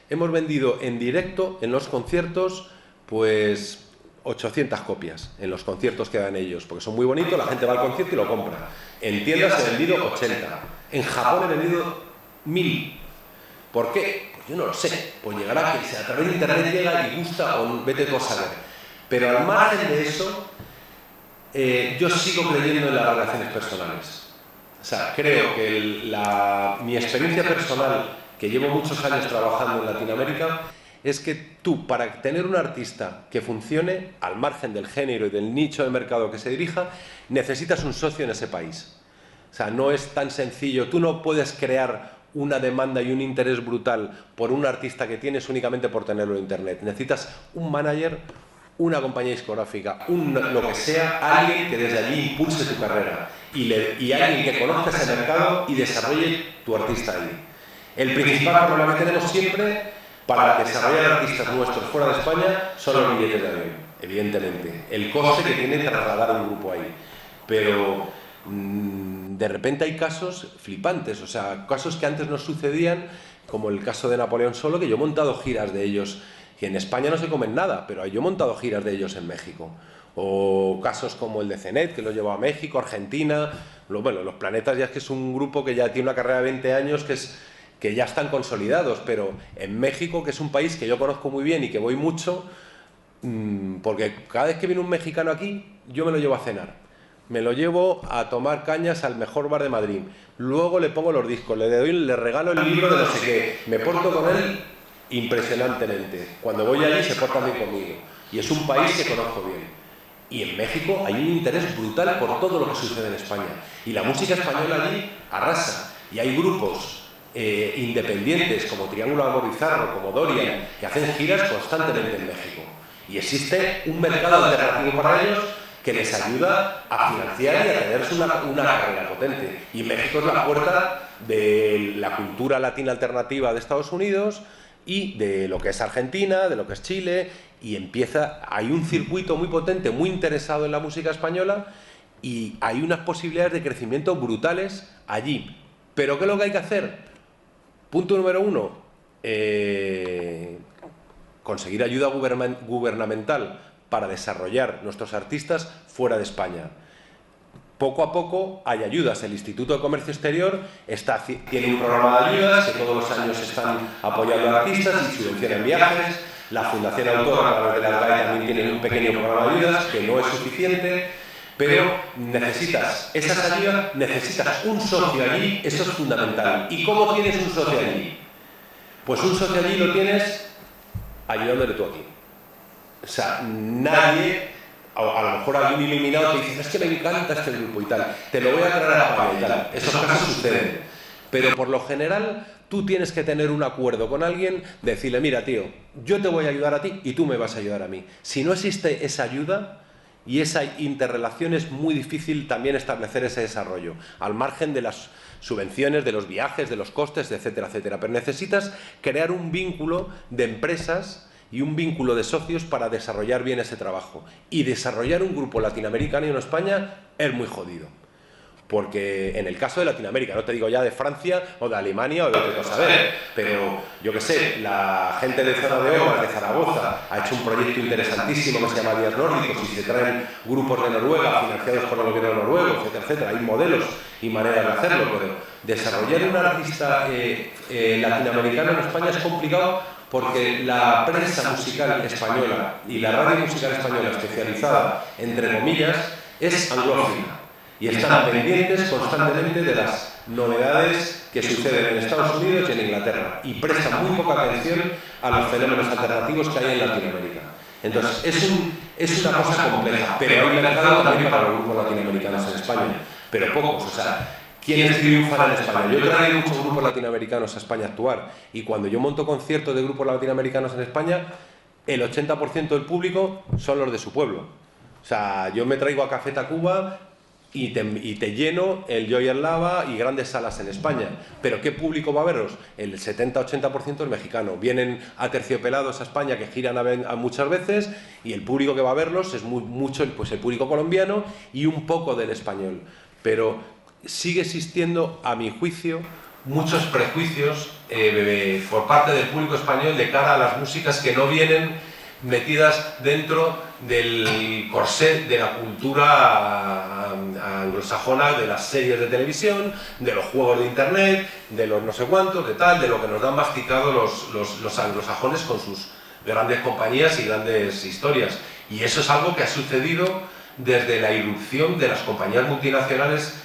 hemos vendido en directo, en los conciertos, pues 800 copias en los conciertos que dan ellos, porque son muy bonitos, la gente va al concierto y lo compra. En tiendas he vendido 80, en Japón he vendido 1000. ¿Por qué? Pues yo no lo sé, pues llegará que a través de internet llega y gusta, o vete tú a saber. Pero al margen de eso, yo sigo creyendo en las relaciones personales. O sea, creo que mi experiencia personal, que llevo muchos años trabajando en Latinoamérica, es que tú, para tener un artista que funcione, al margen del género y del nicho de mercado que se dirija, necesitas un socio en ese país. O sea, no es tan sencillo. Tú no puedes crear una demanda y un interés brutal por un artista que tienes únicamente por tenerlo en Internet. Necesitas un manager, una compañía discográfica, lo que sea, alguien que desde allí impulse tu carrera y alguien que conozca ese mercado y desarrolle tu artista ahí. El principal problema que tenemos siempre para desarrollar artistas nuestros fuera de España son los billetes de avión, evidentemente. El coste que tiene trasladar un grupo ahí. Pero de repente hay casos flipantes, o sea, casos que antes no sucedían, como el caso de Napoleón Solo, que yo he montado giras de ellos, que en España no se comen nada, pero yo he montado giras de ellos en México. O casos como el de Cenet, que lo llevó a México, Argentina. Bueno, Los Planetas ya es que es un grupo que ya tiene una carrera de 20 años, que ya están consolidados, pero en México, que es un país que yo conozco muy bien y que voy mucho, porque cada vez que viene un mexicano aquí, yo me lo llevo a cenar, me lo llevo a tomar cañas al mejor bar de Madrid, luego le pongo los discos, le regalo el libro de no sé qué, me porto con él impresionantemente. Cuando voy allí se porta bien conmigo, y es un país que conozco bien. Y en México hay un interés brutal por todo lo que sucede en España, y la música española allí arrasa, y hay grupos independientes como Triángulo Amor Bizarro, como Dorian, que hacen giras constantemente en México, y existe un mercado alternativo para ellos que les ayuda a financiar y a tener una carrera potente. Y México es la puerta de la cultura latina alternativa de Estados Unidos y de lo que es Argentina, de lo que es Chile, y hay un circuito muy potente, muy interesado en la música española, y hay unas posibilidades de crecimiento brutales allí. ¿Pero qué es lo que hay que hacer? Punto número 1, conseguir ayuda gubernamental para desarrollar nuestros artistas fuera de España. poco a poco hay ayudas. El Instituto de Comercio Exterior tiene un programa de ayudas que todos los años están apoyando a artistas y subvencionan viajes. La Fundación Autor, a través de la RAE, también tiene un pequeño programa de ayudas que no es suficiente, pero necesitas esas ayudas, necesitas un socio allí, eso es fundamental. ¿Y cómo tienes un socio allí? Pues un socio allí lo tienes ayudándole tú aquí. O sea, nadie, a lo mejor algún iluminado te dice, es que me encanta este grupo y tal, te lo voy a traer a España y tal. Esos casos suceden. Pero por lo general, tú tienes que tener un acuerdo con alguien, decirle, mira tío, yo te voy a ayudar a ti y tú me vas a ayudar a mí. Si no existe esa ayuda y esa interrelación, es muy difícil también establecer ese desarrollo, al margen de las subvenciones, de los viajes, de los costes, etcétera, etcétera. Pero necesitas crear un vínculo de empresas y un vínculo de socios para desarrollar bien ese trabajo. Y desarrollar un grupo latinoamericano en España es muy jodido. Porque en el caso de Latinoamérica, no te digo ya de Francia o de Alemania o de otra cosa, pero yo que sé, la gente de Zona de Obras de Zaragoza ha hecho un proyecto interesantísimo que se llama Días Nórdicos y se traen grupos de Noruega financiados por el gobierno noruego, etcétera, etcétera. Hay modelos y maneras de hacerlo, pero desarrollar un artista latinoamericano en España es complicado porque la prensa musical española y la radio musical española especializada, entre comillas, es anglófila. Y están pendientes constantemente de las novedades que suceden en Estados Unidos y en Inglaterra y prestan muy poca atención a los fenómenos alternativos que hay en Latinoamérica. Entonces, es una cosa compleja, pero hay mercado también para los grupos latinoamericanos en España, pero pocos. O sea, ¿quiénes triunfan en España? Yo he traído muchos grupos latinoamericanos a España a actuar y cuando yo monto conciertos de grupos latinoamericanos en España, el 80% del público son los de su pueblo. O sea, yo me traigo a Café Tacuba y te lleno el Joy and Lava y grandes salas en España. ¿Pero qué público va a verlos? El 70-80% es mexicano. Vienen aterciopelados a España que giran a muchas veces y el público que va a verlos es mucho pues el público colombiano y un poco del español. Pero sigue existiendo, a mi juicio, muchos prejuicios por parte del público español de cara a las músicas que no vienen metidas dentro del corset de la cultura anglosajona, de las series de televisión, de los juegos de internet, de los no sé cuántos, de tal, de lo que nos dan masticado los anglosajones con sus grandes compañías y grandes historias. Y eso es algo que ha sucedido desde la irrupción de las compañías multinacionales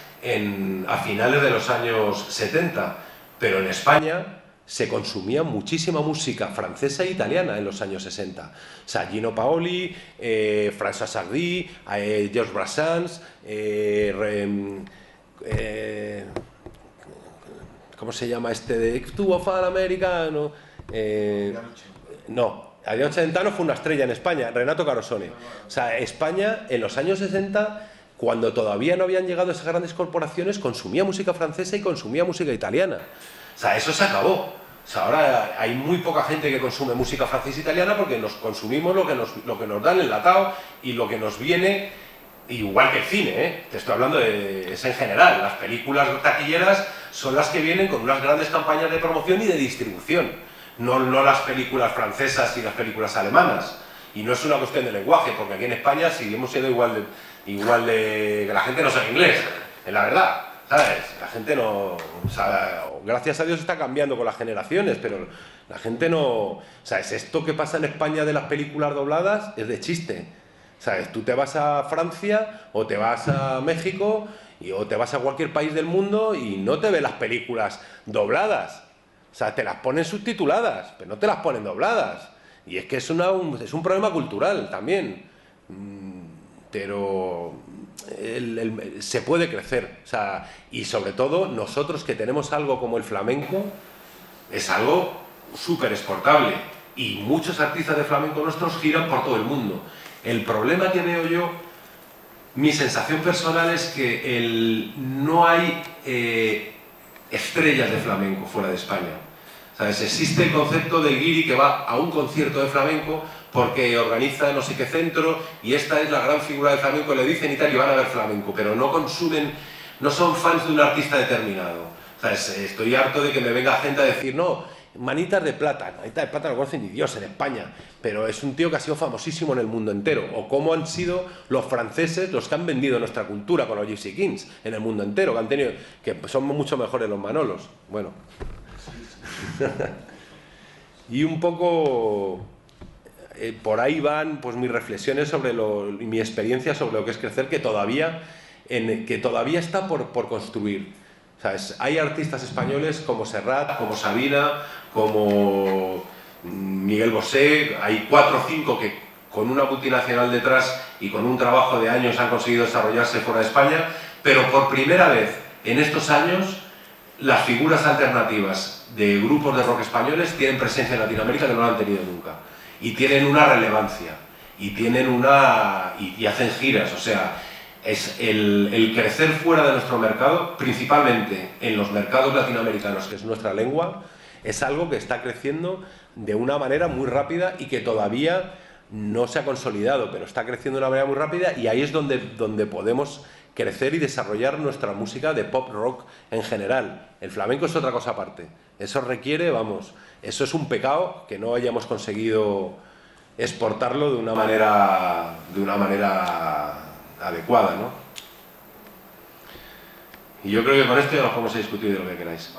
a finales de los años 70. Pero en España se consumía muchísima música francesa e italiana en los años 60. O sea, Gino Paoli, François Sardy, Georges Brassens, ¿cómo se llama este de Tuvo fan americano? No, Adriano Celentano fue una estrella en España, Renato Carosone. O sea, España en los años 60, cuando todavía no habían llegado esas grandes corporaciones, consumía música francesa y consumía música italiana. O sea, eso se acabó. O sea, ahora hay muy poca gente que consume música francesa e italiana porque nos consumimos lo que nos dan enlatado y lo que nos viene, igual que el cine, ¿eh? Te estoy hablando es en general. Las películas taquilleras son las que vienen con unas grandes campañas de promoción y de distribución, no las películas francesas y las películas alemanas. Y no es una cuestión de lenguaje, porque aquí en España seguimos siendo igual de que la gente no sabe inglés, es la verdad. ¿Sabes? La gente no... O sea, gracias a Dios está cambiando con las generaciones, pero la gente no... ¿Sabes? Esto que pasa en España de las películas dobladas es de chiste. ¿Sabes? Tú te vas a Francia o te vas a México o te vas a cualquier país del mundo y no te ves las películas dobladas. O sea, te las ponen subtituladas, pero no te las ponen dobladas. Y es que es un problema cultural también. Pero... se puede crecer, o sea, y sobre todo nosotros que tenemos algo como el flamenco, es algo súper exportable y muchos artistas de flamenco nuestros giran por todo el mundo. El problema que veo yo, mi sensación personal es que no hay estrellas de flamenco fuera de España. ¿Sabes? Existe el concepto del guiri que va a un concierto de flamenco porque organiza no sé qué centro y esta es la gran figura del flamenco, le dicen y tal y van a ver flamenco, pero no consumen, no son fans de un artista determinado. ¿Sabes? Estoy harto de que me venga gente a decir, no, Manitas de Plata no conoce ni Dios en España, pero es un tío que ha sido famosísimo en el mundo entero. O cómo han sido los franceses los que han vendido nuestra cultura con los Gypsy Kings en el mundo entero, que son mucho mejores los Manolos. Bueno. Y un poco por ahí van pues mis reflexiones sobre y mi experiencia sobre lo que es crecer, que todavía está por construir. ¿Sabes? Hay artistas españoles como Serrat, como Sabina, como Miguel Bosé, hay 4 o 5 que con una multinacional detrás y con un trabajo de años han conseguido desarrollarse fuera de España, pero por primera vez en estos años las figuras alternativas de grupos de rock españoles tienen presencia en Latinoamérica que no la han tenido nunca, y tienen una relevancia, y hacen giras. O sea, es el crecer fuera de nuestro mercado, principalmente en los mercados latinoamericanos, que es nuestra lengua, es algo que está creciendo de una manera muy rápida y que todavía no se ha consolidado, pero está creciendo de una manera muy rápida, y ahí es donde podemos crecer y desarrollar nuestra música de pop rock en general. El flamenco es otra cosa aparte. Eso requiere, vamos, eso es un pecado que no hayamos conseguido exportarlo de una manera adecuada, ¿no? Y yo creo que con esto ya nos podemos discutir de lo que queráis.